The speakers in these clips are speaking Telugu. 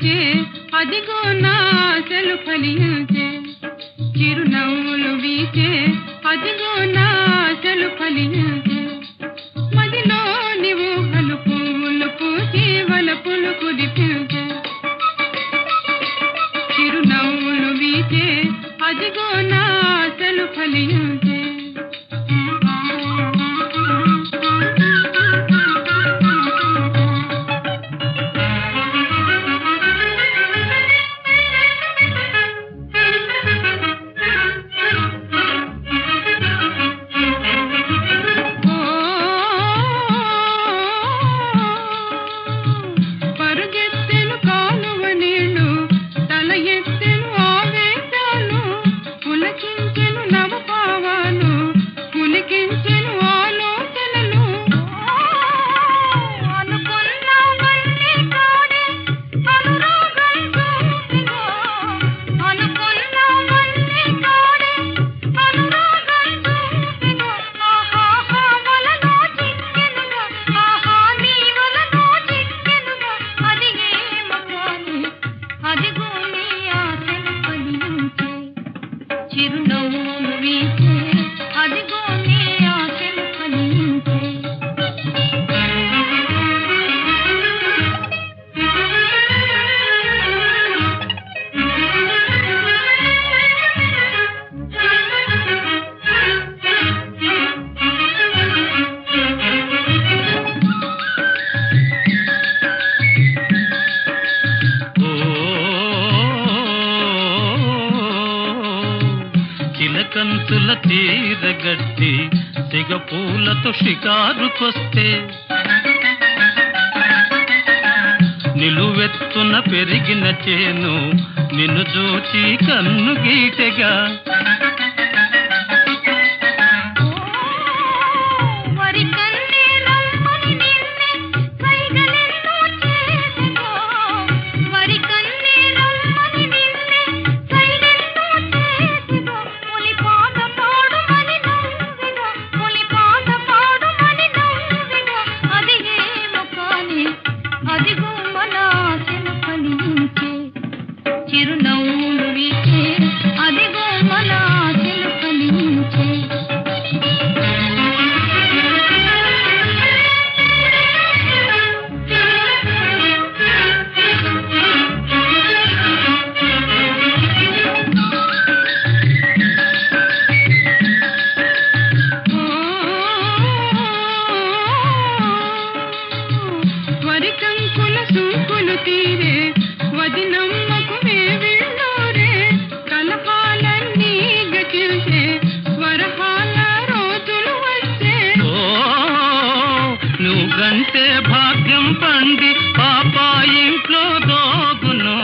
వీచే అదిగో నా ఆశలు ఫలించే చిరునవ్వులు వీచే అదిగో నా ఆశలు ఫలించే మదిలో నీవు హలు పువ్వులు పూచి వలపులు కురిపించే చిరునవ్వులు వీచే అదిగో నా ఆశలు ఫలించే చిరునవ్వులు వీచే అదిగో నీ ఆశలు ఫలించే చిలకంతుల తీరగట్టి సిగపూలతో షికారుకొస్తే నిలువెత్తున పెరిగిన చేను నిన్ను చూచి కన్ను గీటెగా చిరునవ్వులు వీచే అదిగో మన ఆశలు ఫలించే వరి కంకుల సూకులు తీరే వదినమ్మకు వేవిళ్ళోరే కలహాలన్నీ గతిల్చే వరహాల రోజులు వచ్చే నువ్వు గంటే భాగ్యం పండి పాపా ఇంట్లో దోగును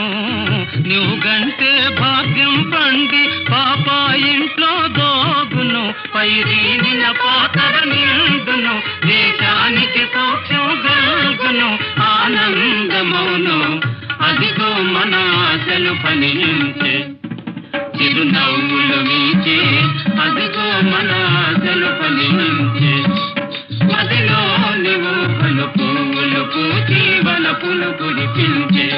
నువ్వు గంటే భాగ్యం పండి పాపా ఇంట్లో దోగును పైరీనిన పాతర నిండును దేశానికి సౌఖ్యం గల్గును ఆనందమౌను అదిగో మన ఆశలు ఫలించే చిరునవ్వులు వీచే అదిగో మన ఆశలు ఫలించే మదిలో నీవు పలు పువ్వులు పూచి వలపులు కురిపించే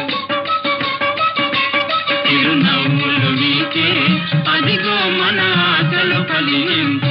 చిరునవ్వులు వీచే అదిగో మన ఆశలు ఫలించే